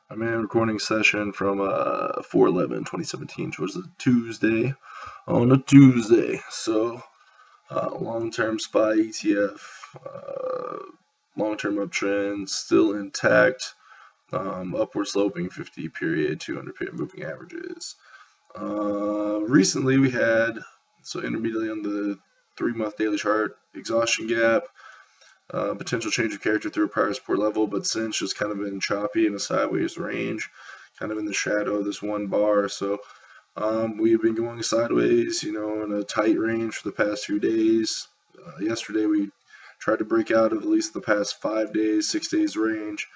I'm in a recording session from 4/11/2017, which was a Tuesday, on a Tuesday. So, long-term SPY ETF, long-term uptrend still intact, upward sloping 50 period, 200 period moving averages. Recently we had, so intermediately on the 3-month daily chart, exhaustion gap, potential change of character through a prior support level, but since just kind of been choppy in a sideways range, kind of in the shadow of this one bar. So we've been going sideways, in a tight range for the past few days. Yesterday we tried to break out of at least the past 5 days, 6 days range,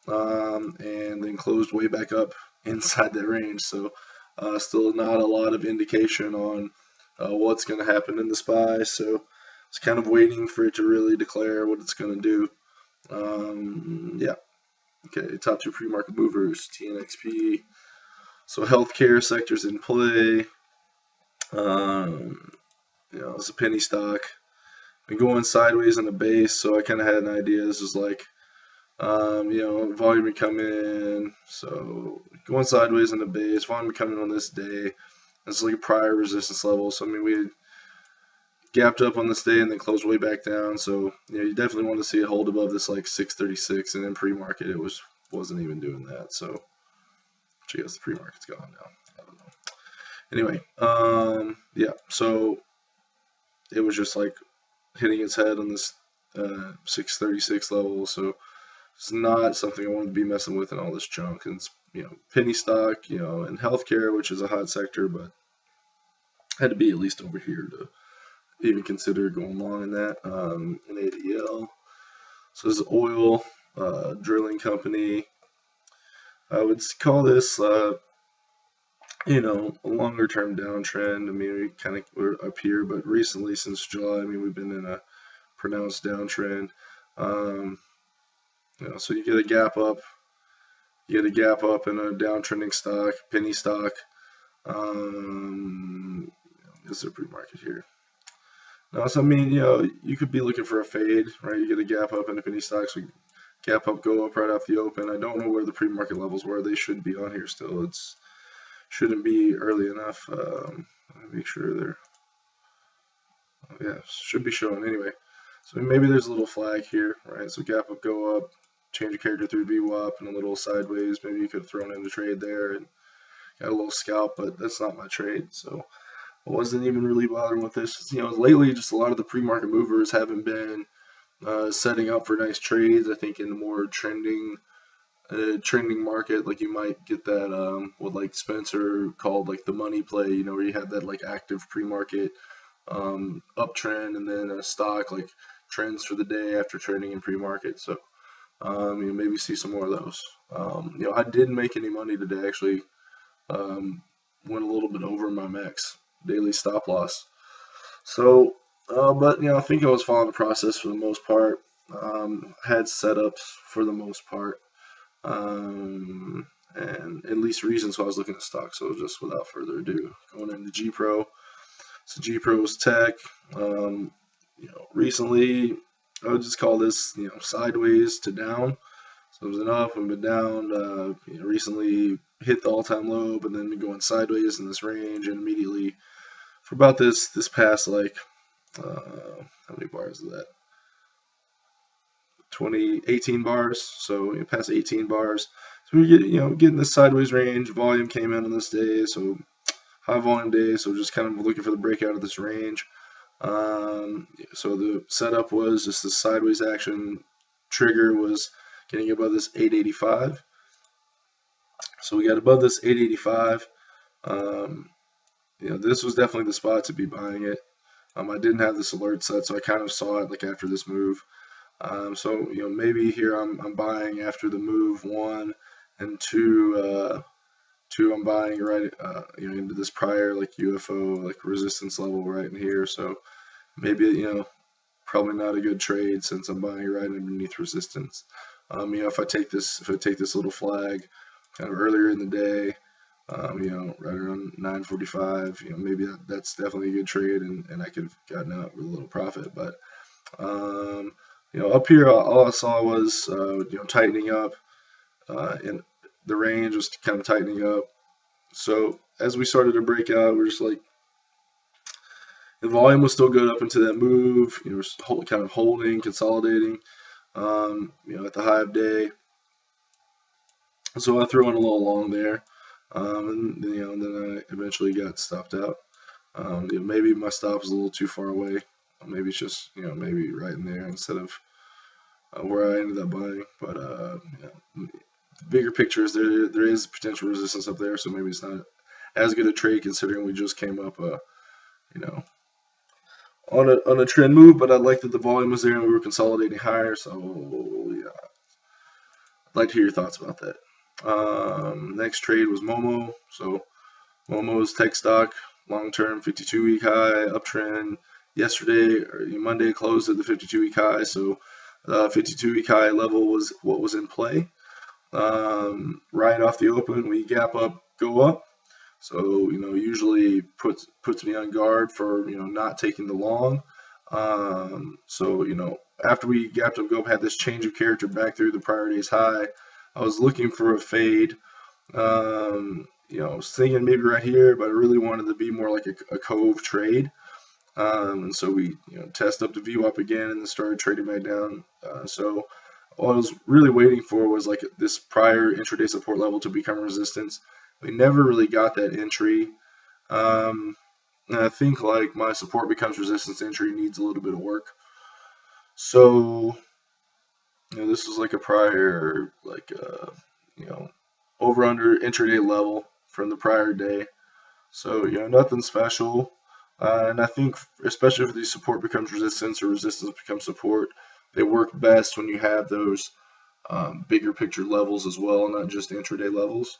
and then closed way back up inside that range. So still not a lot of indication on what's going to happen in the SPY. So it's kind of waiting for it to really declare what it's going to do. Yeah. Okay. Top two pre-market movers: TNXP. So healthcare sector's in play. It's a penny stock. Been going sideways in the base, so I kind of had an idea. This is like, volume would come in. So going sideways in the base, volume would come in on this day. It's like a prior resistance level. So I mean, we had gapped up on this day and then closed way back down. So you definitely want to see it hold above this like 636, and in pre-market it wasn't even doing that. So I guess the pre-market's gone now. I don't know. Anyway, yeah. So it was just like hitting its head on this 636 level. So it's not something I want to be messing with in all this junk. And it's penny stock, and healthcare, which is a hot sector, but had to be at least over here to even consider going long in that. In ADL. So this is oil drilling company. I would call this, a longer term downtrend. I mean, we kind of were up here, but recently, since July, I mean, we've been in a pronounced downtrend. So you get a gap up. You get a gap up in a downtrending stock, penny stock. This is a pre-market here. Now, so I mean, you could be looking for a fade, right? You get a gap up in a penny stock, so gap up, go up right off the open. I don't know where the pre-market levels were. They should be on here still. It's shouldn't be early enough. Make sure they're, should be showing anyway. So maybe there's a little flag here, right? So gap up, go up, change of character through VWAP, and a little sideways. Maybe you could have thrown in a trade there and got a little scalp, but that's not my trade. So I wasn't even really bothering with this. Lately, just a lot of the pre-market movers haven't been setting up for nice trades. I think in a more trending market, like you might get that what like Spencer called like the money play, where you have that like active pre-market uptrend and then a stock like trends for the day after trading in pre-market. So maybe see some more of those. I didn't make any money today. Actually, went a little bit over my max daily stop loss. So, but I think I was following the process for the most part. Had setups for the most part, and at least reasons why I was looking at stocks. So just without further ado, going into GPro. So GPro's tech. Recently, I would just call this sideways to down. So it was an up and been down. Recently hit the all-time low, but then been going sideways in this range, and immediately for about this past like how many bars is that? 18 bars. So past 18 bars. So we get getting this sideways range. Volume came in on this day, so high volume day. So just kind of looking for the breakout of this range. So the setup was just the sideways action. Trigger was getting above this 885. So we got above this 885. This was definitely the spot to be buying it. I didn't have this alert set, so I kind of saw it like after this move. So maybe here I'm buying after the move, one, and two. I'm buying right into this prior like UFO like resistance level right in here. So maybe probably not a good trade since I'm buying right underneath resistance. If I take this little flag kind of earlier in the day, right around 9:45, maybe that's definitely a good trade, and I could have gotten out with a little profit. But up here, all I saw was tightening up. and the range was kind of tightening up. So as we started to break out, we're just like the volume was still good up into that move. Kind of holding, consolidating. At the high of day. So I threw in a little long there, and then I eventually got stopped out. Maybe my stop was a little too far away. Maybe it's just maybe right in there instead of where I ended up buying. But bigger picture is there is potential resistance up there, so maybe it's not as good a trade considering we just came up on a trend move. But I like that the volume was there and we were consolidating higher. So yeah, I'd like to hear your thoughts about that. Next trade was Momo. So Momo's tech stock, long-term 52-week high, uptrend. Yesterday, or Monday, closed at the 52-week high. So 52-week high level was what was in play. Right off the open, we gap up, go up. So usually puts me on guard for not taking the long. So after we gapped up, go up, had this change of character back through the prior day's high. I was looking for a fade. I was thinking maybe right here, but I really wanted to be more like a cove trade. And so we test up the view up again and then started trading back down. So what I was really waiting for was like this prior intraday support level to become resistance. We never really got that entry. And I think like my support becomes resistance entry needs a little bit of work. So this was like a prior over under intraday level from the prior day. So nothing special. And I think especially if the support becomes resistance or resistance becomes support, they work best when you have those bigger picture levels as well, not just intraday levels.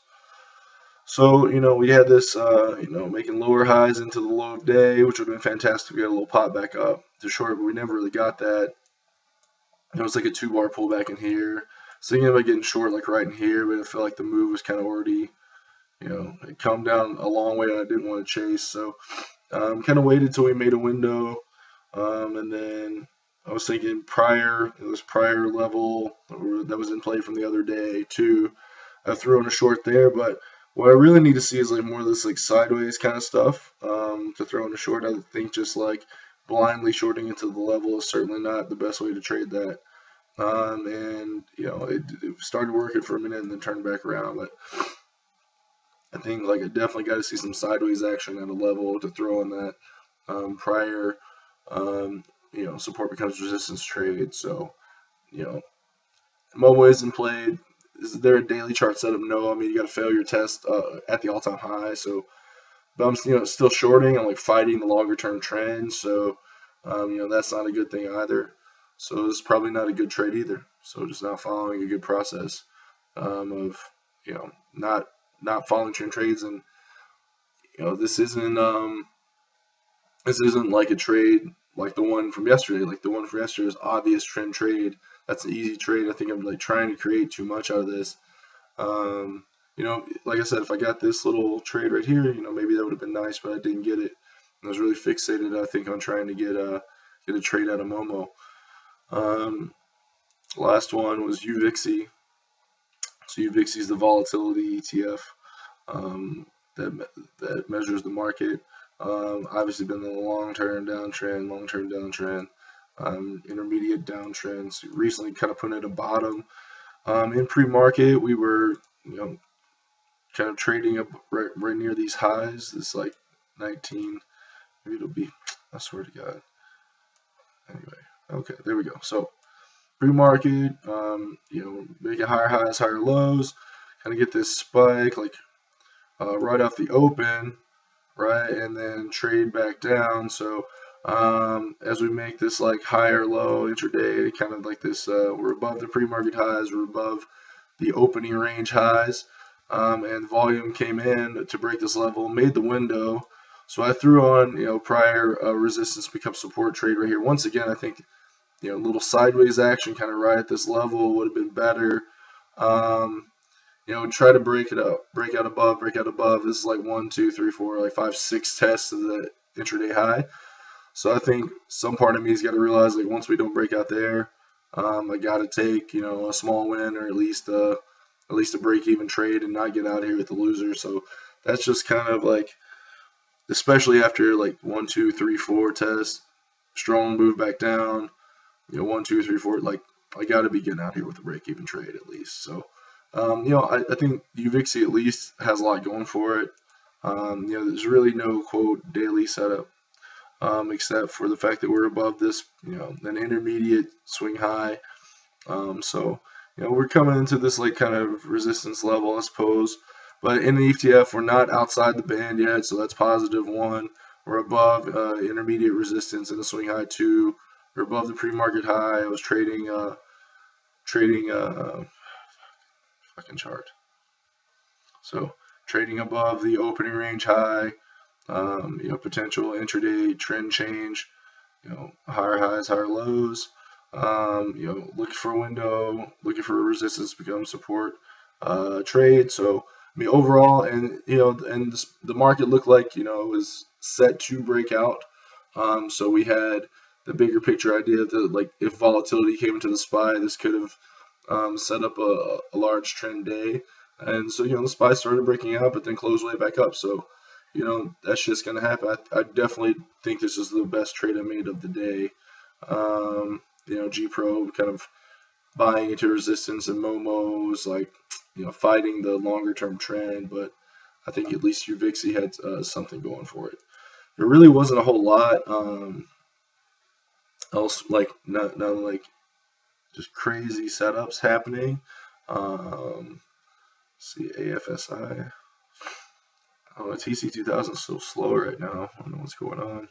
So we had this making lower highs into the low of day, which would have been fantastic. We got a little pop back up to short, but we never really got that. It was like a 2-bar pullback in here. Thinking about getting short like right in here, but I felt like the move was kind of already, it come down a long way and I didn't want to chase. So kind of waited till we made a window. And then I was thinking this prior level that was in play from the other day too. I threw in a short there, but what I really need to see is like more of this like sideways kind of stuff to throw in a short. I think just like blindly shorting into the level is certainly not the best way to trade that. And it started working for a minute and then turned back around. But I think like I definitely got to see some sideways action at a level to throw in that prior support becomes resistance trade. So Momo isn't played. Is there a daily chart setup? No. I mean, you got a failure test at the all-time high. So, but I'm still shorting. I'm like fighting the longer-term trend. So, that's not a good thing either. So it's probably not a good trade either. So just not following a good process of not following trend trades, and this isn't like a trade like the one from yesterday. Like the one from yesterday is obvious trend trade. That's an easy trade. I think I'm like trying to create too much out of this. Like I said, if I got this little trade right here, maybe that would have been nice, but I didn't get it. I was really fixated, I think, on trying to get a trade out of Momo. Last one was UVIXY. So UVIXY is the volatility ETF that measures the market. Obviously been in a long-term downtrend, intermediate downtrend. So recently kind of put at a bottom. In pre-market, we were, kind of trading up right near these highs. It's like 19, maybe it'll be, I swear to God. Anyway, okay, there we go. So pre-market, making higher highs, higher lows, kind of get this spike like right off the open, right, and then trade back down. So as we make this like higher low intraday, kind of like this, we're above the pre-market highs, we're above the opening range highs, and volume came in to break this level, made the window. So I threw on, prior resistance becomes support trade right here. Once again, I think, a little sideways action kind of right at this level would have been better. Try to break out above. This is like 1, 2, 3, 4, like 5, 6 tests of the intraday high. So I think some part of me has got to realize, like, once we don't break out there, I got to take, a small win or at least a at least a break-even trade and not get out of here with the loser. So that's just kind of like, especially after like 1, 2, 3, 4 test, strong move back down, 1, 2, 3, 4, like I got to be getting out here with a break-even trade at least. So, I think UVXY at least has a lot going for it. There's really no quote daily setup, except for the fact that we're above this, an intermediate swing high. So we're coming into this like kind of resistance level, I suppose. But in the ETF, we're not outside the band yet, so that's +1. We're above intermediate resistance in the swing high 2. We're above the pre-market high. I was trading fucking chart. So trading above the opening range high, potential intraday trend change, higher highs, higher lows, looking for a window, looking for a resistance to become support trade. So overall, and the market looked like it was set to break out. So we had the bigger picture idea that like if volatility came into the SPY, this could have set up a large trend day. And so the SPY started breaking out, but then closed way back up. So that's just gonna happen. I definitely think this is the best trade I made of the day. G Pro kind of buying into resistance and Momo's like fighting the longer term trend, but I think at least UVXY had something going for it. There really wasn't a whole lot else, like not like just crazy setups happening. See AFSI. Oh, TC2000 is so slow right now. I don't know what's going on.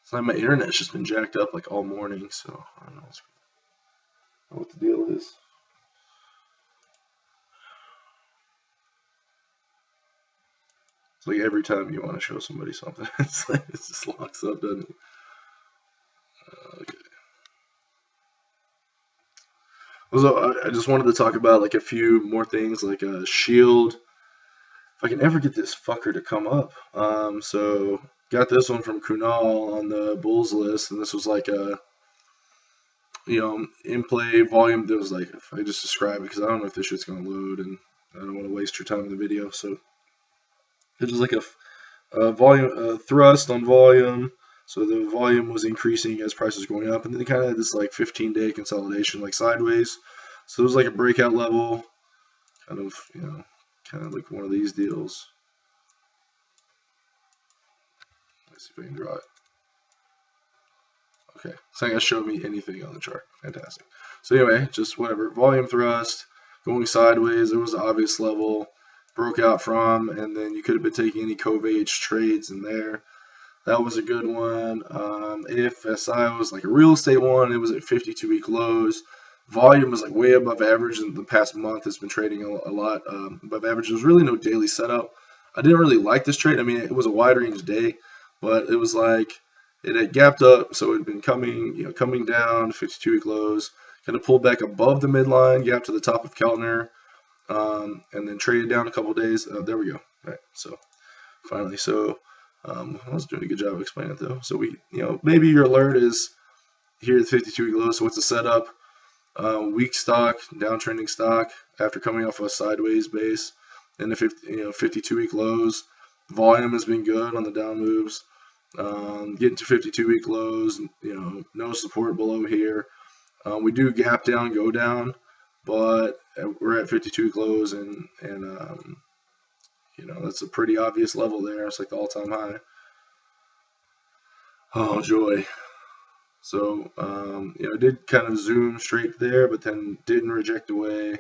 It's like my internet's just been jacked up like all morning, so I don't know what the deal is. It's like every time you want to show somebody something, it's like it just locks up, doesn't it? Okay. So I just wanted to talk about like a few more things, like a shield. If I can ever get this fucker to come up. So got this one from Kunal on the Bulls list, and this was like a in play volume. That was like, if I just describe it, because I don't know if this shit's gonna load, and I don't want to waste your time in the video. So it's just like a volume thrust on volume. So the volume was increasing as prices going up, and then kind of had this like 15-day consolidation, like sideways. So it was like a breakout level, kind of like one of these deals. Let's see if I can draw it. Okay, it's not gonna show me anything on the chart. Fantastic. So anyway, just whatever. Volume thrust going sideways. There was an obvious level, broke out from, and then you could have been taking any Covage trades in there. That was a good one. AFSI was like a real estate one. It was at 52-week lows. Volume was like way above average in the past month. It's been trading a lot above average. There's really no daily setup. I didn't really like this trade. I mean, it was a wide range day, but it was like it had gapped up, so it had been coming down, 52-week lows, kind of pulled back above the midline, gap to the top of Keltner, and then traded down a couple days. There we go. All right, so finally, I was doing a good job of explaining it though. So we, maybe your alert is here at the 52-week low. So what's the setup? Weak stock, downtrending stock after coming off a sideways base, and the 52-week lows. Volume has been good on the down moves. Getting to 52-week lows, no support below here. We do gap down, go down, but we're at 52-week lows, and that's a pretty obvious level there. It's like the all-time high. Oh, joy. So, it did kind of zoom straight there, but then didn't reject away.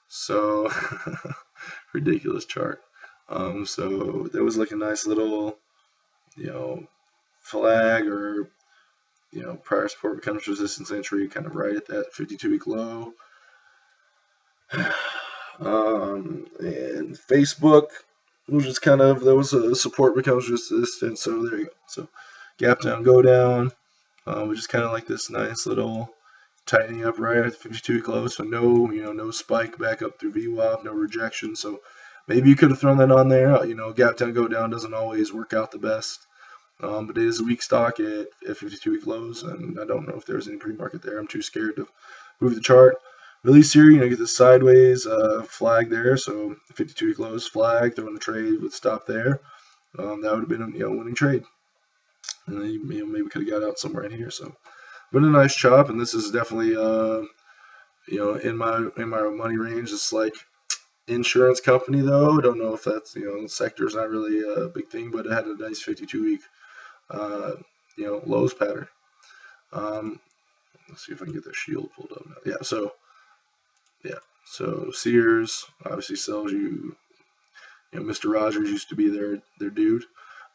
So, ridiculous chart. So there was like a nice little, flag or, prior support becomes resistance entry, kind of right at that 52-week low. And Facebook was just kind of, there was a support becomes resistance. So there you go. So gap down, go down. Which is kind of like this nice little tightening up right at the 52-week low. So no spike back up through VWAP, no rejection. So maybe you could have thrown that on there. Gap down, go down doesn't always work out the best. But it is a weak stock at 52-week lows, and I don't know if there's any pre-market there. I'm too scared to move the chart. Release here, get the sideways flag there, so 52-week lows flag, throwing the trade would stop there. That would have been a winning trade, and then maybe could have got out somewhere in here. So, but a nice chop, and this is definitely in my money range. It's like insurance company though. Don't know if that's the sector is not really a big thing, but it had a nice 52-week lows pattern. Let's see if I can get the shield pulled up now. So Sears obviously sells you. Mr. Rogers used to be their dude.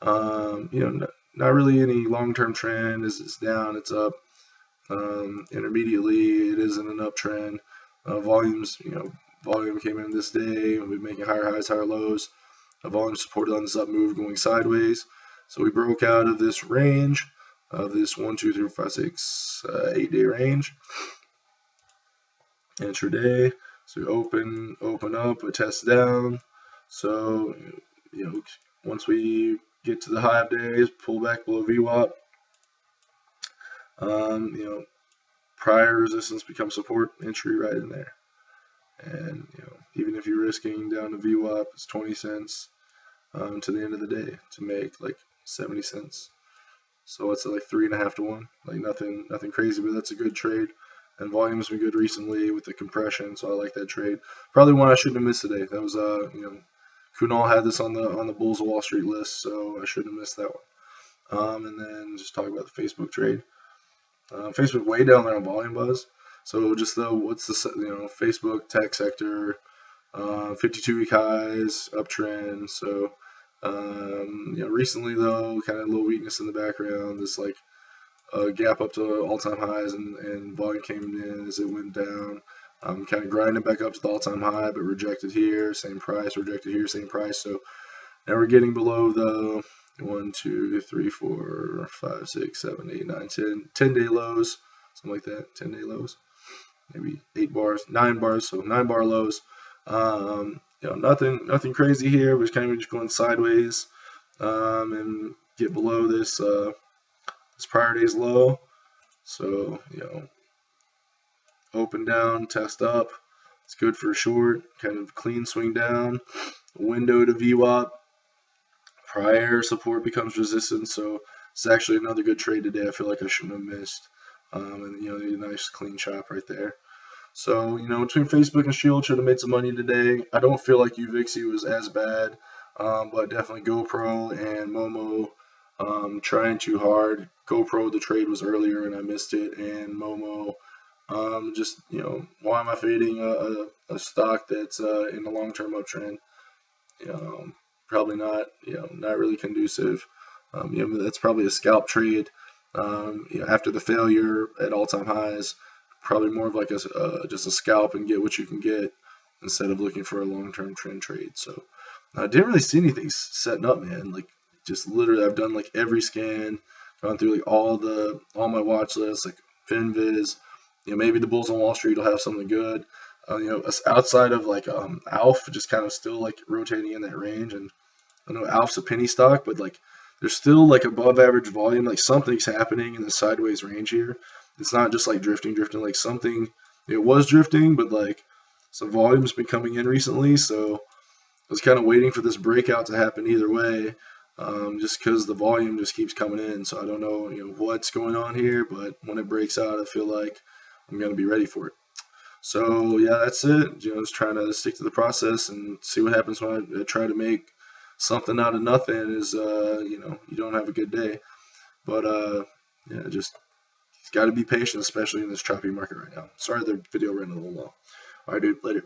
Not really any long-term trend. It's down, it's up. Intermediately, it is in an uptrend. Volume came in this day. We've been making higher highs, higher lows. Volume supported on this up move going sideways. So we broke out of this range of this 1, 2, 3, 4, 5, 6, 8-day range. Intraday. So we open up, we test down. So once we get to the high of days, pull back below VWAP. Prior resistance becomes support, entry right in there. And even if you're risking down to VWAP, it's 20 cents to the end of the day to make like 70 cents. So it's like 3.5 to 1. Like nothing crazy, but that's a good trade. And volume's been good recently with the compression, so I like that trade. Probably one I shouldn't have missed today. That was Kunal had this on the Bulls of Wall Street list, so I shouldn't have missed that one. And then just talk about the Facebook trade. Facebook way down there on volume buzz. So just what's the Facebook tech sector, 52-week highs, uptrend. So recently though, kind of a little weakness in the background. This like gap up to all-time highs and volume came in as it went down. Kind of grinding back up to the all-time high, but rejected here, same price, rejected here, same price. So now we're getting below the 1, 2, 3, 4, 5, 6, 7, 8, 9, 10-day lows, something like that. 10-day lows, maybe 8 bars, 9 bars, so 9 bar lows. Nothing crazy here. We're kind of just going sideways and get below this prior day's low. So open down, test up. It's good for a short, kind of clean swing down. Window to VWAP. Prior support becomes resistance, so it's actually another good trade today. I feel like I shouldn't have missed. And a nice clean chop right there. So between Facebook and Shield, should have made some money today. I don't feel like UVixie was as bad, but definitely GoPro and Momo trying too hard. GoPro, the trade was earlier and I missed it, and Momo, why am I fading a stock that's in the long-term uptrend? Probably not, not really conducive. That's probably a scalp trade. After the failure at all-time highs, probably more of like just a scalp and get what you can get instead of looking for a long-term trend trade. So I didn't really see anything setting up, man. Like just literally, I've done like every scan, gone through like all my watch lists, like FinViz. Maybe the Bulls on Wall Street will have something good. Outside of like ALF, just kind of still like rotating in that range. And I know ALF's a penny stock, but like there's still like above average volume. Like something's happening in the sideways range here. It's not just like drifting. Like something, it was drifting, but like some volume's been coming in recently. So I was kind of waiting for this breakout to happen either way, just because the volume just keeps coming in. So I don't know, what's going on here, but when it breaks out, I feel like I'm going to be ready for it. So yeah, that's it. Just trying to stick to the process and see what happens when I try to make something out of nothing. Is you don't have a good day, but just got to be patient, especially in this choppy market right now. Sorry, the video ran a little long. All right, dude, later.